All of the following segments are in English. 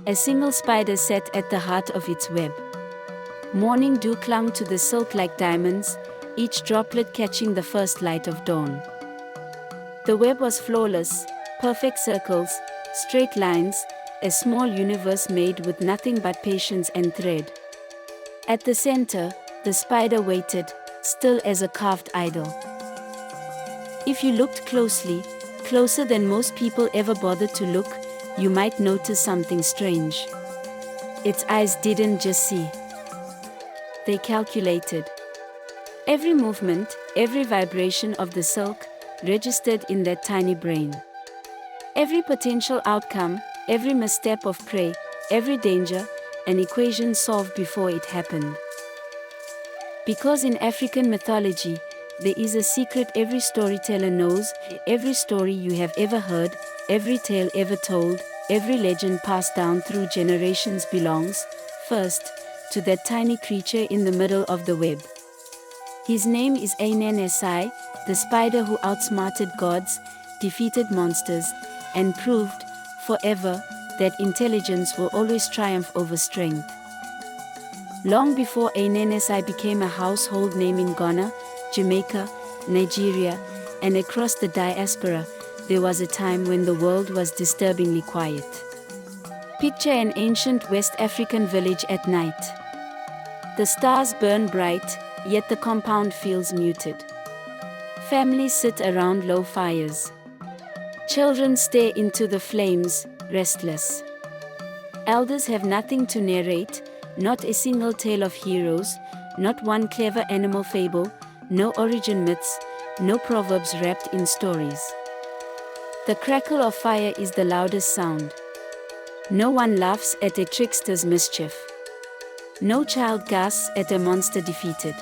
A single spider sat at the heart of its web. Morning dew clung to the silk like diamonds, each droplet catching the first light of dawn. The web was flawless, perfect circles, straight lines, a small universe made with nothing but patience and thread. At the center, the spider waited, still as a carved idol. If you looked closely, closer than most people ever bothered to look, you might notice something strange. Its eyes didn't just see. They calculated. Every movement, every vibration of the silk, registered in that tiny brain. Every potential outcome, every misstep of prey, every danger, an equation solved before it happened. Because in African mythology, there is a secret every storyteller knows, every story you have ever heard, every tale ever told, every legend passed down through generations belongs, first, to that tiny creature in the middle of the web. His name is Anansi, the spider who outsmarted gods, defeated monsters, and proved, forever, that intelligence will always triumph over strength. Long before Anansi became a household name in Ghana, Jamaica, Nigeria, and across the diaspora, there was a time when the world was disturbingly quiet. Picture an ancient West African village at night. The stars burn bright, yet the compound feels muted. Families sit around low fires. Children stare into the flames, restless. Elders have nothing to narrate, not a single tale of heroes, not one clever animal fable, no origin myths, no proverbs wrapped in stories. The crackle of fire is the loudest sound. No one laughs at a trickster's mischief. No child gasps at a monster defeated.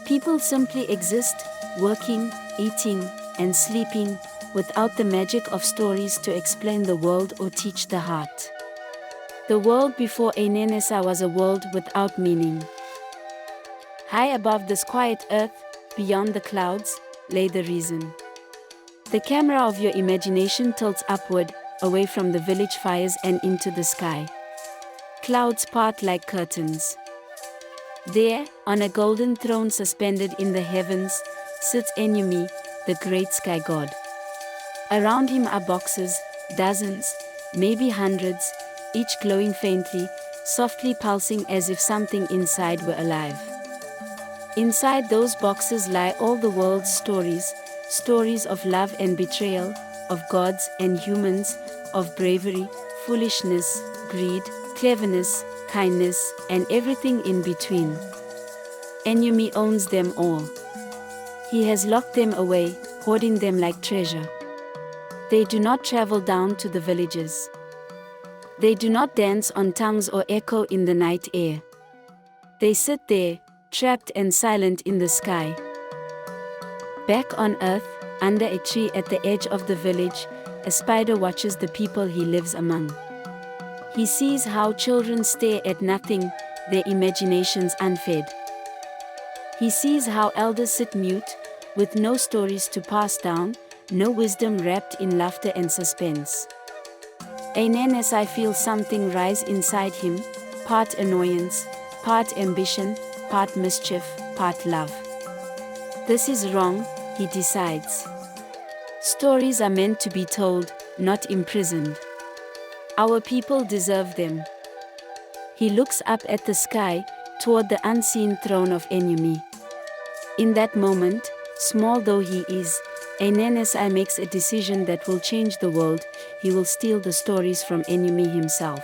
People simply exist, working, eating, and sleeping, without the magic of stories to explain the world or teach the heart. The world before Anansi was a world without meaning. High above this quiet earth, beyond the clouds, lay the reason. The camera of your imagination tilts upward, away from the village fires and into the sky. Clouds part like curtains. There, on a golden throne suspended in the heavens, sits Nyame, the great sky god. Around him are boxes, dozens, maybe hundreds, each glowing faintly, softly pulsing as if something inside were alive. Inside those boxes lie all the world's stories, stories of love and betrayal, of gods and humans, of bravery, foolishness, greed, cleverness, kindness, and everything in between. Nyame owns them all. He has locked them away, hoarding them like treasure. They do not travel down to the villages. They do not dance on tongues or echo in the night air. They sit there, trapped and silent in the sky. Back on earth, under a tree at the edge of the village, a spider watches the people he lives among. He sees how children stare at nothing, their imaginations unfed. He sees how elders sit mute, with no stories to pass down, no wisdom wrapped in laughter and suspense. Anansi feels something rise inside him, part annoyance, part ambition, part mischief, part love. This is wrong, he decides. Stories are meant to be told, not imprisoned. Our people deserve them. He looks up at the sky, toward the unseen throne of Nyame. In that moment, small though he is, Anansi makes a decision that will change the world. He will steal the stories from Nyame himself.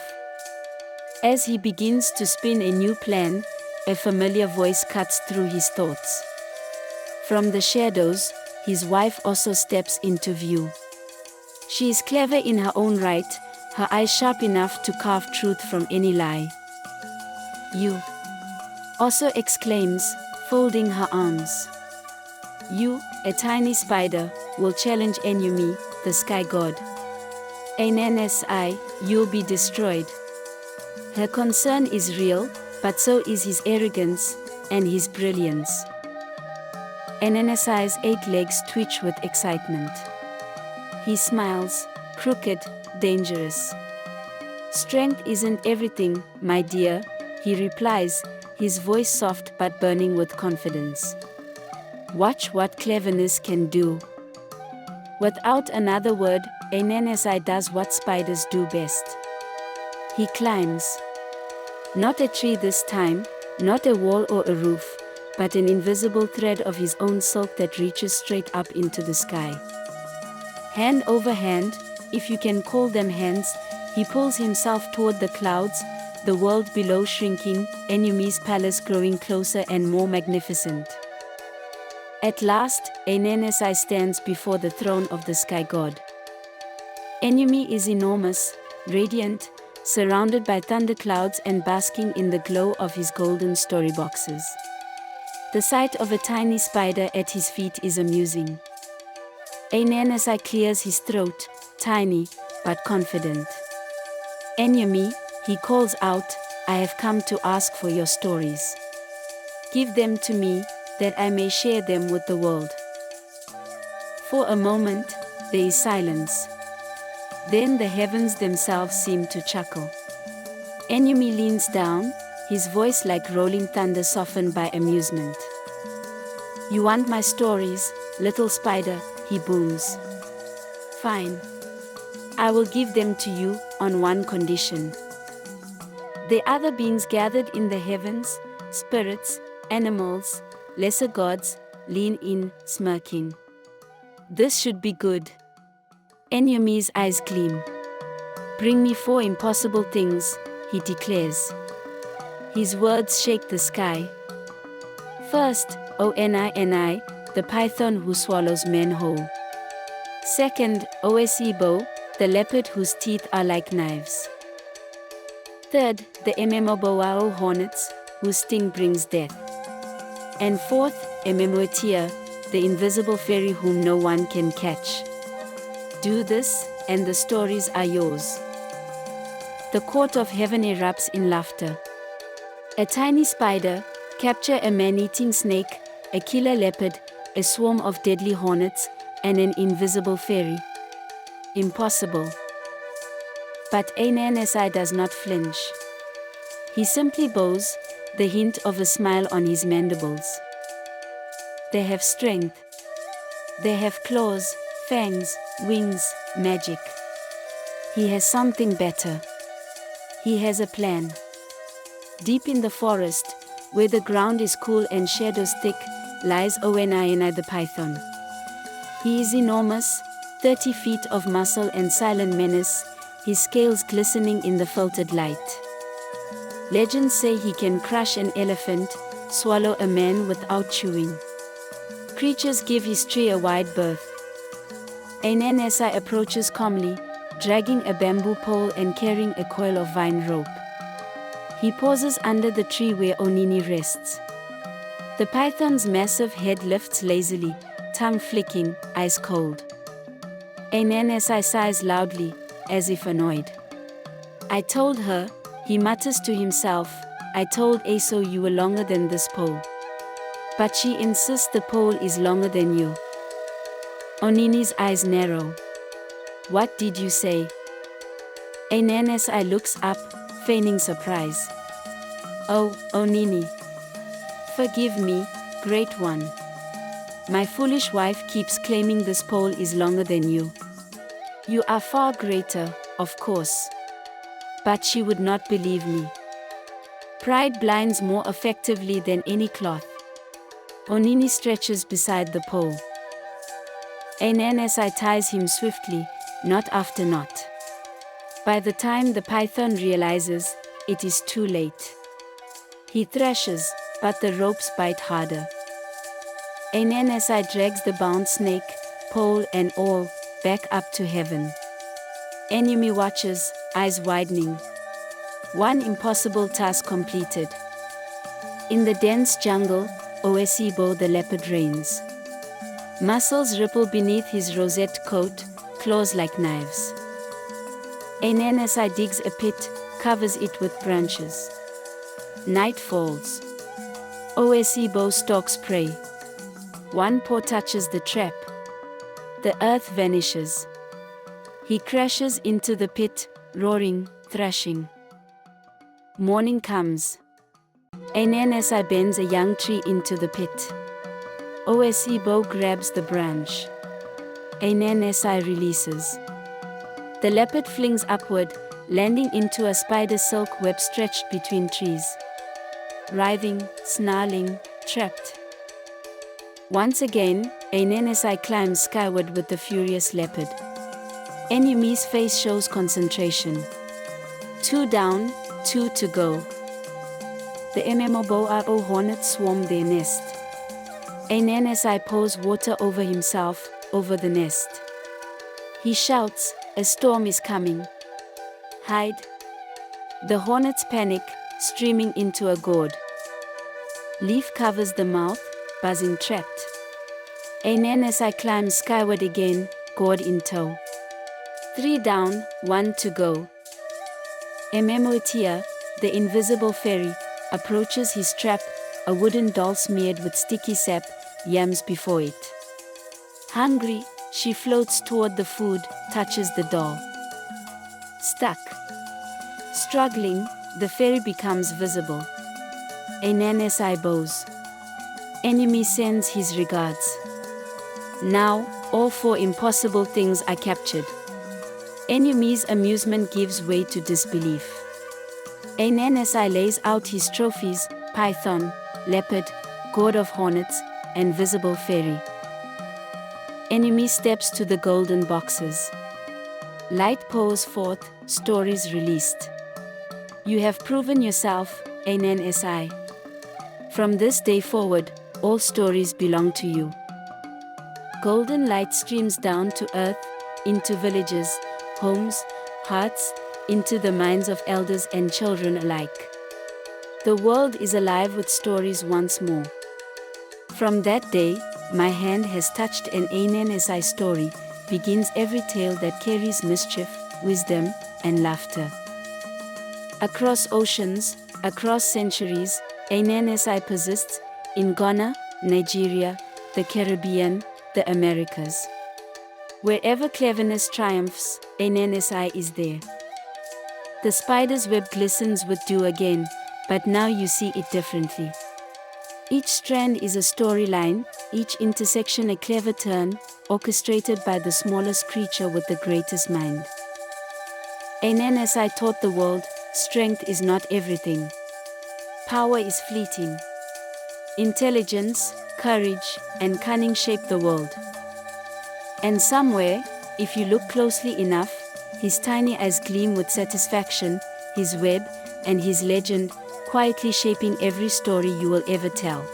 As he begins to spin a new plan, a familiar voice cuts through his thoughts. From the shadows, his wife also steps into view. She is clever in her own right, her eyes sharp enough to carve truth from any lie. You, also exclaims, folding her arms. You, a tiny spider, will challenge Nyame, the sky god. Anansi, you'll be destroyed. Her concern is real, but so is his arrogance, and his brilliance. Anansi's 8 legs twitch with excitement. He smiles, crooked, dangerous. Strength isn't everything, my dear, he replies, his voice soft but burning with confidence. Watch what cleverness can do. Without another word, Anansi does what spiders do best. He climbs. Not a tree this time, not a wall or a roof, but an invisible thread of his own silk that reaches straight up into the sky. Hand over hand, if you can call them hands, he pulls himself toward the clouds, the world below shrinking, Enumi's palace growing closer and more magnificent. At last, Anansi stands before the throne of the sky god. Enumi is enormous, radiant, surrounded by thunderclouds and basking in the glow of his golden storyboxes. The sight of a tiny spider at his feet is amusing. Anansi clears his throat, tiny, but confident. Enumi, he calls out, I have come to ask for your stories. Give them to me, that I may share them with the world. For a moment, there is silence. Then the heavens themselves seem to chuckle. Enumi leans down, his voice like rolling thunder softened by amusement. You want my stories, little spider, he booms. Fine. I will give them to you, on one condition. The other beings gathered in the heavens, spirits, animals, lesser gods, lean in, smirking. This should be good. Enumi's eyes gleam. Bring me 4 impossible things, he declares. His words shake the sky. First, Onini, the python who swallows men whole. Second, Osebo, the leopard whose teeth are like knives. Third, the Mmoboro hornets, whose sting brings death. And fourth, Mmoatia, the invisible fairy whom no one can catch. Do this, and the stories are yours. The court of heaven erupts in laughter. A tiny spider, capture a man-eating snake, a killer leopard, a swarm of deadly hornets, and an invisible fairy. Impossible. But Anansi does not flinch. He simply bows, the hint of a smile on his mandibles. They have strength. They have claws, fangs, wings, magic. He has something better. He has a plan. Deep in the forest, where the ground is cool and shadows thick, lies Onini the Python. He is enormous, 30 feet of muscle and silent menace, his scales glistening in the filtered light. Legends say he can crush an elephant, swallow a man without chewing. Creatures give his tree a wide berth. Anansi approaches calmly, dragging a bamboo pole and carrying a coil of vine rope. He pauses under the tree where Onini rests. The python's massive head lifts lazily, tongue flicking, eyes cold. Anansi sighs loudly, as if annoyed. I told her, he mutters to himself, I told Aso you were longer than this pole. But she insists the pole is longer than you. Onini's eyes narrow. What did you say? Anansi looks up, feigning surprise. Oh, Onini. Forgive me, great one. My foolish wife keeps claiming this pole is longer than you. You are far greater, of course. But she would not believe me. Pride blinds more effectively than any cloth. Onini stretches beside the pole. Anansi ties him swiftly, knot after knot. By the time the python realizes, it is too late. He thrashes, but the ropes bite harder. Anansi drags the bound snake, pole and all, back up to heaven. Enumi watches, eyes widening. One impossible task completed. In the dense jungle, Osebo the leopard reigns. Muscles ripple beneath his rosette coat, claws like knives. Anansi digs a pit, covers it with branches. Night falls. Osebo stalks prey. One paw touches the trap. The earth vanishes. He crashes into the pit, roaring, thrashing. Morning comes. Anansi bends a young tree into the pit. Osebo grabs the branch. Anansi releases. The leopard flings upward, landing into a spider silk web stretched between trees. Writhing, snarling, trapped. Once again, Anansi climbs skyward with the furious leopard. Enemy's face shows concentration. 2 down, 2 to go. The Mmoboro hornets swarm their nest. Anansi pours water over himself, over the nest. He shouts, "A storm is coming. Hide." The hornets panic, streaming into a gourd. Leaf covers the mouth, buzzing trapped. Anansi climbs skyward again, gourd in tow. 3 down, 1 to go. Mmoatia, the invisible fairy, approaches his trap, a wooden doll smeared with sticky sap, yams before it. Hungry, she floats toward the food, touches the doll. Stuck. Struggling, the fairy becomes visible. Anansi bows. Enemy sends his regards. Now, all 4 impossible things are captured. Enemy's amusement gives way to disbelief. Anansi lays out his trophies: python, leopard, gourd of hornets, and visible fairy. Enemy steps to the golden boxes. Light pours forth, stories released. You have proven yourself, Anansi. From this day forward, all stories belong to you. Golden light streams down to earth, into villages, homes, hearts, into the minds of elders and children alike. The world is alive with stories once more. From that day, my hand has touched an Anansi story, begins every tale that carries mischief, wisdom, and laughter. Across oceans, across centuries, Anansi persists, in Ghana, Nigeria, the Caribbean, the Americas. Wherever cleverness triumphs, Anansi is there. The spider's web glistens with dew again, but now you see it differently. Each strand is a storyline, each intersection a clever turn, orchestrated by the smallest creature with the greatest mind. Anansi taught the world, strength is not everything. Power is fleeting. Intelligence, courage, and cunning shape the world. And somewhere, if you look closely enough, his tiny eyes gleam with satisfaction, his web, and his legend, quietly shaping every story you will ever tell.